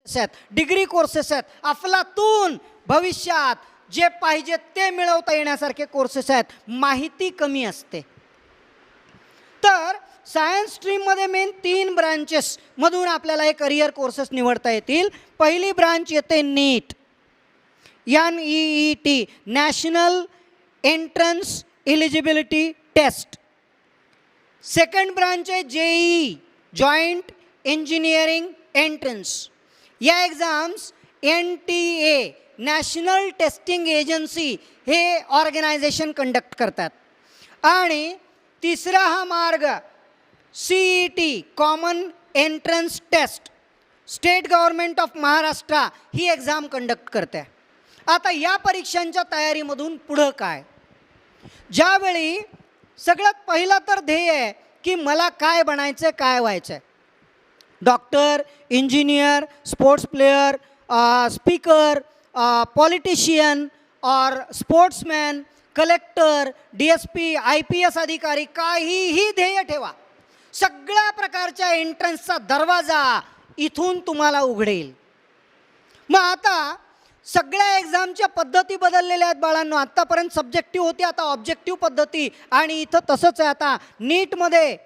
आहेत, degree courses आहेत, अफलातून भविष्यात जे पाहिजे ते मिळवता येण्यासारखे कोर्सेस आहेत. माहिती कमी असते. तर सायन्स स्ट्रीममध्ये मेन 3 ब्रांचेस मधून आपल्याला हे करिअर कोर्सेस निवडता येतील. पहिली ब्रांच येते NEET, NEET, national entrance eligibility test. Second branch आहे JEE, जॉईंट इंजिनिअरिंग एंट्रन्स. या exams NTA, national testing agency हे ऑर्गनायझेशन कंडक्ट करतात. आणि तिसरा हा मार्ग CET, common entrance test, state government of Maharashtra ही एक्झाम कंडक्ट करते. आता या परीक्षांच्या तयारीमधून पुढं काय? ज्यावेळी सगळ्यात पहिला तर ध्येय आहे की मला काय बनायचं, काय व्हायचं. Doctor, engineer, sports player, speaker, politician और स्पोर्ट्समॅन, कलेक्टर, DSP, IPS अधिकारी, काहीही ध्येय ठेवा, सगळ्या प्रकारच्या एंट्रन्सचा दरवाजा इथून तुम्हाला उघडेल. मग आता सगळ्या एक्झामच्या पद्धती बदललेल्या आहेत बाळांनो. आत्तापर्यंत सब्जेक्टिव्ह होती, आता ऑब्जेक्टिव्ह पद्धती. आणि इथं तसंच आहे. आता नीटमध्ये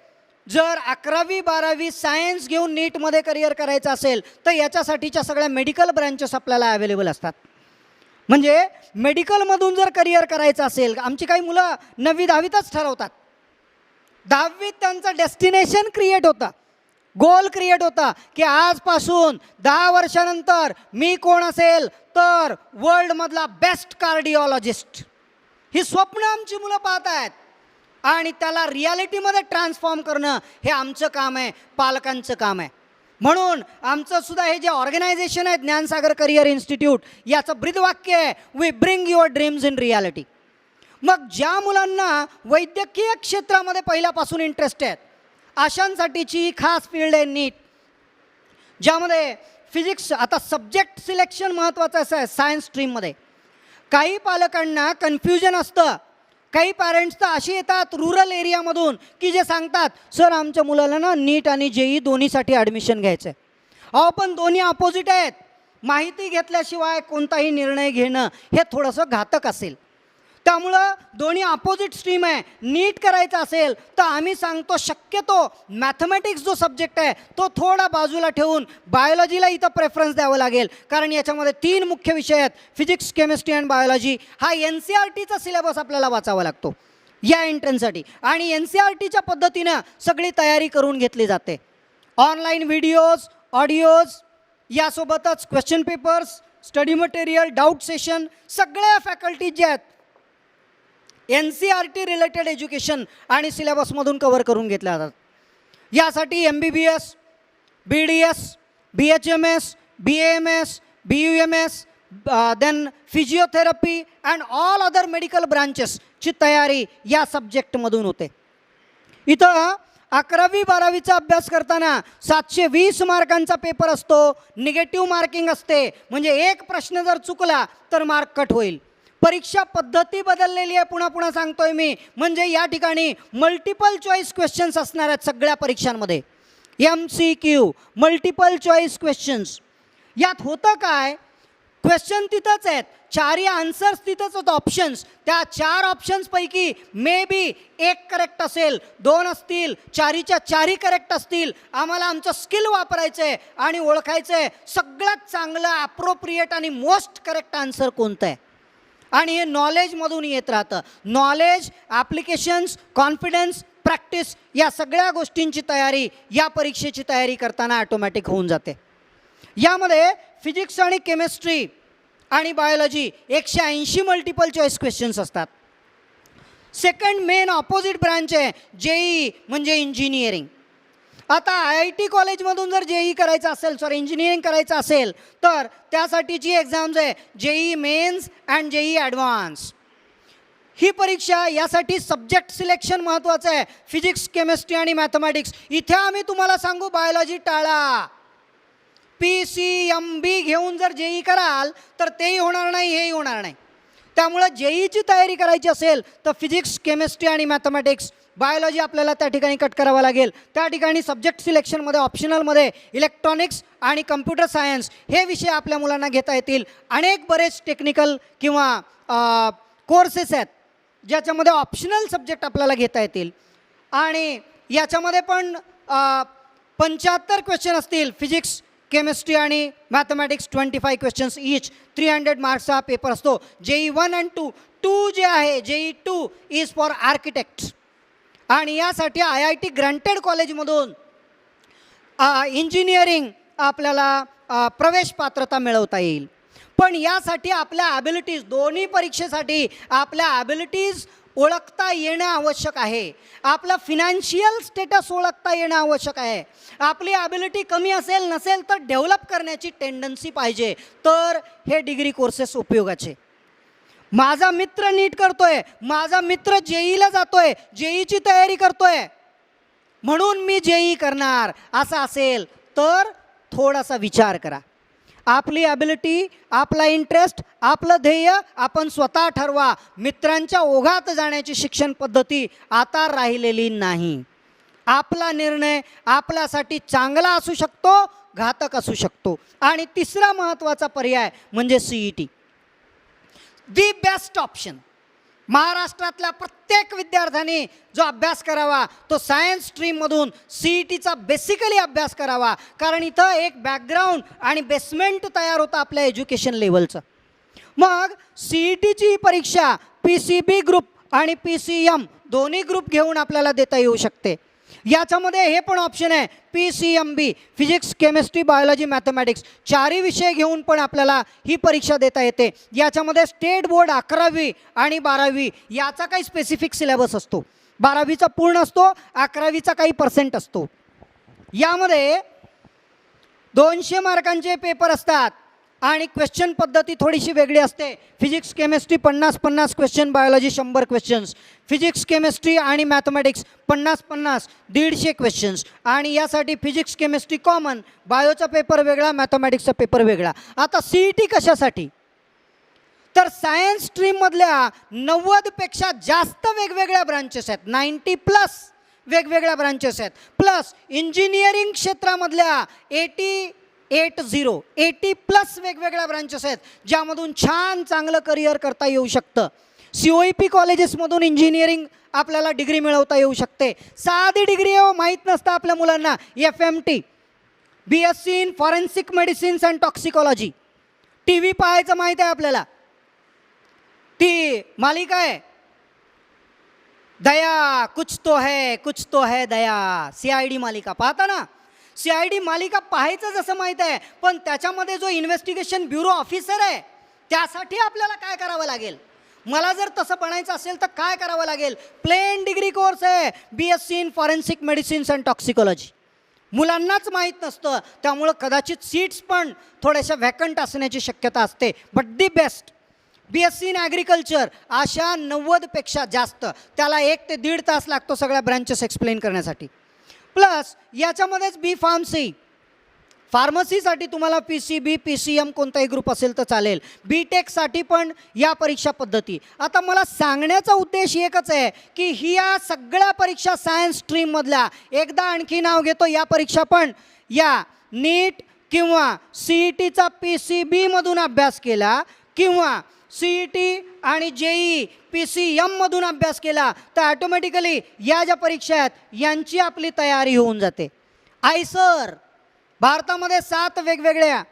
जर 11वी 12वी सायन्स घेऊन नीटमध्ये करिअर करायचं असेल तर याच्यासाठीच्या सगळ्या मेडिकल ब्रँचेस आपल्याला अवेलेबल असतात. म्हणजे मेडिकलमधून जर करिअर करायचं असेल, आमची काही मुलं 9वी 10वीतच ठरवतात. 10वीत त्यांचं डेस्टिनेशन क्रिएट होतं, गोल क्रिएट होता की आजपासून 10 वर्षानंतर मी कोण असेल तर वर्ल्डमधला बेस्ट कार्डिओलॉजिस्ट. ही स्वप्न आमची मुलं पाहत आहेत आणि त्याला रियालिटीमध्ये ट्रान्सफॉर्म करणं हे आमचं काम आहे, पालकांचं काम आहे. म्हणून आमचं सुद्धा हे जे ऑर्गनायझेशन आहे ज्ञानसागर करिअर इन्स्टिट्यूट, याचं ब्रीदवाक्य आहे we bring your dreams in reality. मग ज्या मुलांना वैद्यकीय क्षेत्रामध्ये पहिल्यापासून इंटरेस्ट आहेत अशांसाठीची खास फील्ड आहे नीट, ज्यामध्ये फिजिक्स. आता सब्जेक्ट सिलेक्शन महत्त्वाचं असं आहे सायन्स स्ट्रीममध्ये. काही पालकांना कन्फ्युजन असतं, काही पॅरेंट्स तर असे येतात रुरल एरियामधून की जे सांगतात सर आमच्या मुलाला ना नीट आणि JEE दोन्हीसाठी ॲडमिशन घ्यायचं आहे. अहो पण दोन्ही अपोजिट आहेत. माहिती घेतल्याशिवाय कोणताही निर्णय घेणं हे थोडंसं घातक असेल. त्यामुळं दोन्ही अपोजिट स्ट्रीम आहे. नीट करायचं असेल तर आम्ही सांगतो शक्यतो मॅथमॅटिक्स जो सब्जेक्ट आहे तो थोडा बाजूला ठेवून बायोलॉजीला इथं प्रेफरन्स द्यावं लागेल, कारण याच्यामध्ये 3 मुख्य विषय आहेत, फिजिक्स, केमिस्ट्री अँड बायोलॉजी. हा NCERTचा सिलेबस आपल्याला वाचावा लागतो या एंट्रन्ससाठी. आणि NCERTच्या पद्धतीनं सगळी तयारी करून घेतली जाते. ऑनलाईन व्हिडिओज, ऑडिओज, यासोबतच question papers, study material, doubt session, सगळ्या फॅकल्टीज ज्या आहेत NCERT रिलेटेड एज्युकेशन आणि सिलेबसमधून कव्हर करून घेतल्या जातात. यासाठी MBBS, BDS, BHMS, BAMS, BUMS, then physiotherapy and all other medical ब्रांचेसची तयारी या सब्जेक्टमधून होते. इथं 11वी 12वीचा अभ्यास करताना 720 मार्कांचा पेपर असतो. निगेटिव्ह मार्किंग असते, म्हणजे एक प्रश्न जर चुकला तर मार्क कट होईल. परीक्षा पद्धती बदललेली आहे, पुन्हा पुन्हा सांगतोय मी. म्हणजे या ठिकाणी मल्टिपल चॉईस क्वेश्चन्स असणार आहेत सगळ्या परीक्षांमध्ये. MCQ, multiple choice questions. यात होतं काय, क्वेश्चन तिथंच आहेत, 4ही आन्सर्स तिथंच होतं, ऑप्शन्स. त्या 4 ऑप्शन्सपैकी मे बी 1 करेक्ट असेल, 2 असतील, 4हीच्या 4ही करेक्ट असतील. आम्हाला आमचं स्किल वापरायचं आहे आणि ओळखायचं आहे सगळ्यात चांगलं अप्रोप्रिएट आणि मोस्ट करेक्ट आन्सर कोणतं आहे. आणि हे नॉलेजमधून येत राहतं. नॉलेज, ॲप्लिकेशन्स, कॉन्फिडन्स, प्रॅक्टिस या सगळ्या गोष्टींची तयारी या परीक्षेची तयारी करताना ॲटोमॅटिक होऊन जाते. यामध्ये फिजिक्स आणि केमिस्ट्री आणि बायोलॉजी 180 मल्टिपल चॉईस क्वेश्चन्स असतात. सेकंड मेन ऑपोजिट ब्रांच आहे JEE, म्हणजे इंजिनिअरिंग. आता IIT कॉलेजमधून जर JEE करायचं असेल, इंजिनिअरिंग करायचं असेल तर त्यासाठीची एक्झाम्स आहे JEE mains and JEE advance. ही परीक्षा यासाठी सब्जेक्ट सिलेक्शन महत्त्वाचं आहे, फिजिक्स, केमिस्ट्री आणि मॅथमॅटिक्स. इथे आम्ही तुम्हाला सांगू बायोलॉजी टाळा. PCMB घेऊन जर JEE कराल तर तेही होणार नाही, हेही होणार नाही. त्यामुळे JEEची तयारी करायची असेल तर फिजिक्स, केमिस्ट्री आणि मॅथमॅटिक्स बायोलॉजी आपल्याला त्या ठिकाणी कट करावा लागेल. त्या ठिकाणी सब्जेक्ट सिलेक्शनमध्ये ऑप्शनलमध्ये इलेक्ट्रॉनिक्स आणि कम्प्युटर सायन्स हे विषय आपल्या मुलांना घेता येतील. अनेक बरेच टेक्निकल किंवा कोर्सेस आहेत ज्याच्यामध्ये ऑप्शनल सब्जेक्ट आपल्याला घेता येतील. आणि याच्यामध्ये पण 75 क्वेश्चन असतील. फिजिक्स, केमिस्ट्री आणि मॅथमॅटिक्स 25 क्वेश्चन्स ईच. 300 मार्क्सचा पेपर असतो. JEE 1 and 2 जे आहे JEE 2 इज फॉर आर्किटेक्ट्स. आणि यासाठी IIT ग्रँटेड कॉलेजमधून इंजिनिअरिंग आपल्याला प्रवेश पात्रता मिळवता येईल. पण यासाठी आपल्या ॲबिलिटीज, दोन्ही परीक्षेसाठी आपल्या ॲबिलिटीज ओळखता येणं आवश्यक आहे. आपलं फिनान्शियल स्टेटस ओळखता येणं आवश्यक आहे. आपली ॲबिलिटी कमी असेल नसेल तर डेव्हलप करण्याची टेंडन्सी पाहिजे. तर हे डिग्री कोर्सेस उपयोगाचे. माझा मित्र नीट करतोय, माझा मित्र JEEला जातोय, JEEची तयारी करतोय म्हणून मी JEE करणार असं असेल तर थोडासा विचार करा. आपली ॲबिलिटी, आपला इंटरेस्ट, आपलं ध्येय आपण स्वतः ठरवा. मित्रांच्या ओघात जाण्याची शिक्षण पद्धती आता राहिलेली नाही. आपला निर्णय आपल्यासाठी चांगला असू शकतो, घातक असू शकतो. आणि तिसरा महत्त्वाचा पर्याय म्हणजे CET, दी बेस्ट ऑप्शन. महाराष्ट्रातल्या प्रत्येक विद्यार्थ्याने जो अभ्यास करावा तो सायन्स स्ट्रीममधून CETचा बेसिकली अभ्यास करावा. कारण इथं एक बॅकग्राऊंड आणि बेसमेंट तयार होतं आपल्या एज्युकेशन लेवलचं. मग CETची परीक्षा PCB ग्रुप आणि PCM दोन्ही ग्रुप घेऊन आपल्याला देता येऊ शकते. याच्यामध्ये हे पण ऑप्शन आहे PCMB, physics, chemistry, biology, mathematics 4ही विषय घेऊन पण आपल्याला ही परीक्षा देता येते. याच्यामध्ये स्टेट बोर्ड 11वी आणि 12वी याचा काही स्पेसिफिक सिलेबस असतो. 12वीचा पूर्ण असतो, 11वीचा काही % असतो. यामध्ये 200 मार्कांचे पेपर असतात आणि क्वेश्चन पद्धती थोडीशी वेगळी असते. Physics, chemistry 50-50 question, biology 100 questions, physics, chemistry आणि मॅथमॅटिक्स 50-50 150 क्वेश्चन्स. आणि यासाठी फिजिक्स, केमिस्ट्री कॉमन, बायोचा पेपर वेगळा, मॅथमॅटिक्सचा पेपर वेगळा. आता CET कशासाठी? तर सायन्स स्ट्रीममधल्या 90पेक्षा जास्त वेगवेगळ्या ब्रांचेस आहेत, 90+ वेगवेगळ्या ब्रांचेस आहेत. प्लस इंजिनिअरिंग क्षेत्रामधल्या 80+ वेगवेगळ्या ब्रांचेस आहेत ज्यामधून छान चांगलं करिअर करता येऊ शकतं. COEP कॉलेजेसमधून इंजिनिअरिंग आपल्याला डिग्री मिळवता येऊ शकते. साधी डिग्री माहीत नसतं आपल्या मुलांना. FMT, BSc in forensic medicines and toxicology. TV पाहायचं माहीत आहे आपल्याला. ती मालिका आहे दया कुछ तो है दया, CID मालिका पाहता ना. CID मालिका पाहायचं जसं माहीत आहे, पण त्याच्यामध्ये जो इन्व्हेस्टिगेशन ब्युरो ऑफिसर आहे त्यासाठी आपल्याला काय करावं लागेल? मला जर तसं बनायचं असेल तर काय करावं लागेल? प्लेन डिग्री कोर्स आहे BSc in forensic medicines and toxicology. मुलांनाच माहीत नसतं, त्यामुळं कदाचित सीट्स पण थोड्याशा व्हॅकंट असण्याची शक्यता असते. But the best BSc in agriculture अशा 90पेक्षा जास्त, त्याला 1 ते 1.5 तास लागतो सगळ्या ब्रांचेस एक्सप्लेन करण्यासाठी. प्लस याच्यामध्येच B.Pharmacy, फार्मसीसाठी तुम्हाला PCB, PCM कोणताही ग्रुप असेल तर चालेल. BTechसाठी पण या परीक्षा पद्धती. आता मला सांगण्याचा उद्देश एकच आहे की ही या सगळ्या परीक्षा सायन्स स्ट्रीममधल्या, एकदा आणखी नाव घेतो, या परीक्षा पण या नीट किंवा CETचा PCBमधून अभ्यास केला किंवा CET आणि JEE PCMमधून अभ्यास केला तर ॲटोमॅटिकली या ज्या परीक्षा आहेत यांची आपली तयारी होऊन जाते. आयसर, भारतामध्ये 7 वेगवेगळ्या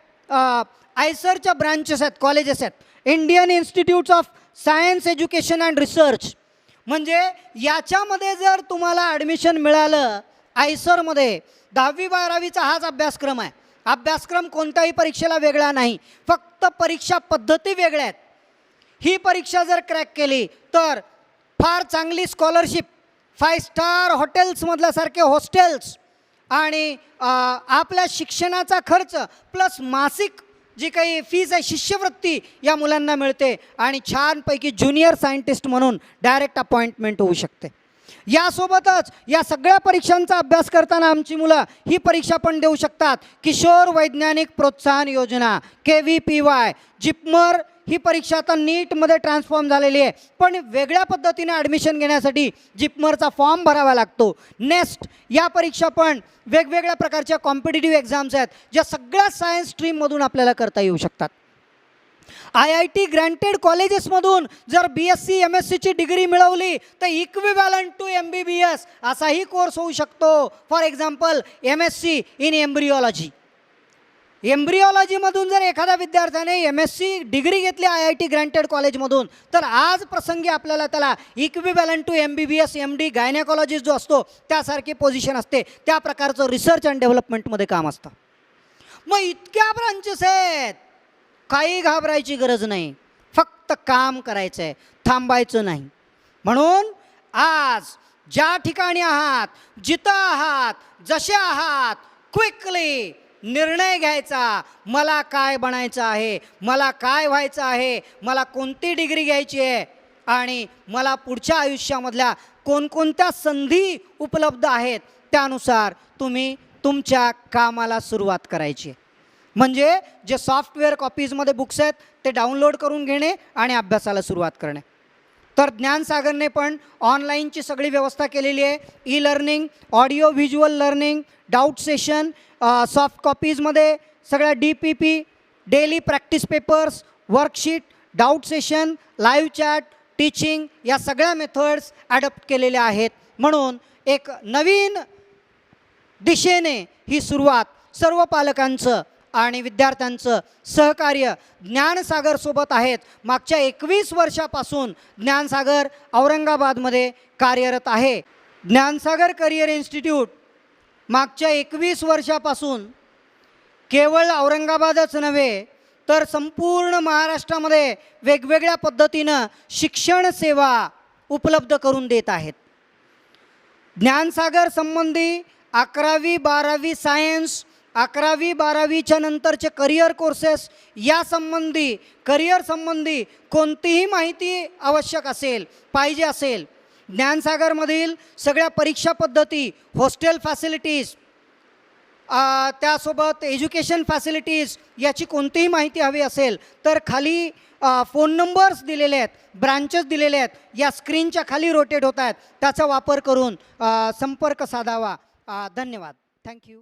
आयसरच्या ब्रांचेस आहेत, कॉलेजेस आहेत. Indian institutes of science education and research. म्हणजे याच्यामध्ये जर तुम्हाला ॲडमिशन मिळालं आयसरमध्ये, 10वी-12वीचा हाच अभ्यासक्रम आहे. अभ्यासक्रम कोणत्याही परीक्षेला वेगळा नाही, फक्त परीक्षा पद्धती वेगळ्या आहेत. ही परीक्षा जर क्रॅक केली तर फार चांगली स्कॉलरशिप, 5 स्टार हॉटेल्समधल्यासारखे हॉस्टेल्स आणि आपल्या शिक्षणाचा खर्च प्लस मासिक जी काही फीज आहे, शिष्यवृत्ती या मुलांना मिळते आणि छानपैकी ज्युनियर सायंटिस्ट म्हणून डायरेक्ट अपॉइंटमेंट होऊ शकते. यासोबतच या सगळ्या परीक्षांचा अभ्यास करताना आमची मुलं ही परीक्षा पण देऊ शकतात. किशोर वैज्ञानिक प्रोत्साहन योजना KVPY, जिपमर ही परीक्षा आता नीटमध्ये ट्रान्सफॉर्म झालेली आहे, पण वेगळ्या पद्धतीने ॲडमिशन घेण्यासाठी जिपमरचा फॉर्म भरावा लागतो. नेक्स्ट या परीक्षा पण वेगवेगळ्या प्रकारच्या कॉम्पिटिटिव्ह एक्झाम्स आहेत, ज्या सगळ्या सायन्स स्ट्रीममधून आपल्याला करता येऊ शकतात. IIT ग्रँटेड कॉलेजेसमधून जर BSc MScची डिग्री मिळवली तर इक्विव्हॅलंट टू MBBS असाही कोर्स होऊ शकतो. For example MSc in embryology. एम्ब्रिओलॉजीमधून जर एखाद्या विद्यार्थ्याने MSc डिग्री घेतली IIT ग्रँटेड कॉलेजमधून, तर आज प्रसंगी आपल्याला त्याला equivalent to MBBS MD gynaecologist जो असतो त्यासारखी पोझिशन असते. त्या प्रकारचं रिसर्च अँड डेव्हलपमेंटमध्ये काम असतं. मग इतक्या ब्रांचेस आहेत, काही घाबरायची गरज नाही, फक्त काम करायचं आहे, थांबायचं नाही. म्हणून आज ज्या ठिकाणी आहात, जिथं आहात, जसे आहात, क्विकली निर्णय घ्यायचा. मला काय बनायचं आहे, मला काय व्हायचं आहे, मला कोणती डिग्री घ्यायची आहे आणि मला पुढच्या आयुष्यामधल्या कोणकोणत्या संधी उपलब्ध आहेत त्यानुसार तुम्ही तुमच्या कामाला सुरुवात करायची. म्हणजे जे सॉफ्टवेअर कॉपीजमध्ये बुक्स आहेत ते डाउनलोड करून घेणे आणि अभ्यासाला सुरुवात करणे. तर ज्ञानसागरने पण ऑनलाईनची सगळी व्यवस्था केलेली आहे. E learning, audio visual learning, doubt session, soft कॉपीजमध्ये सगळ्या DPP, daily practice papers, worksheet, doubt session, live chat, teaching या सगळ्या मेथड्स ॲडॉप्ट केलेल्या आहेत. म्हणून एक नवीन दिशेने ही सुरुवात सर्व पालकांचं आणि विद्यार्थ्यांचं सहकार्य ज्ञानसागरसोबत आहेत. मागच्या 21 वर्षापासून ज्ञानसागर औरंगाबादमध्ये कार्यरत आहे. ज्ञानसागर करिअर इन्स्टिट्यूट मागच्या 21 वर्षापासून केवळ औरंगाबादच नव्हे तर संपूर्ण महाराष्ट्रामध्ये वेगवेगळ्या पद्धतीनं शिक्षण सेवा उपलब्ध करून देत आहेत. ज्ञानसागर संबंधी 11वी 12वी सायन्स, 11वी 12वीच्या नंतरचे करिअर कोर्सेस यासंबंधी, करिअर संबंधी कोणतीही माहिती आवश्यक असेल, पाहिजे असेल, ज्ञानसागरमधील सगळ्या परीक्षा पद्धती, हॉस्टेल फॅसिलिटीज, त्यासोबत एज्युकेशन फॅसिलिटीज याची कोणतीही माहिती हवी असेल तर खाली फोन नंबर्स दिलेले आहेत, ब्रांचेस दिलेले आहेत, या स्क्रीनच्या खाली रोटेट होत आहेत, त्याचा वापर करून संपर्क साधावा. धन्यवाद. थँक्यू.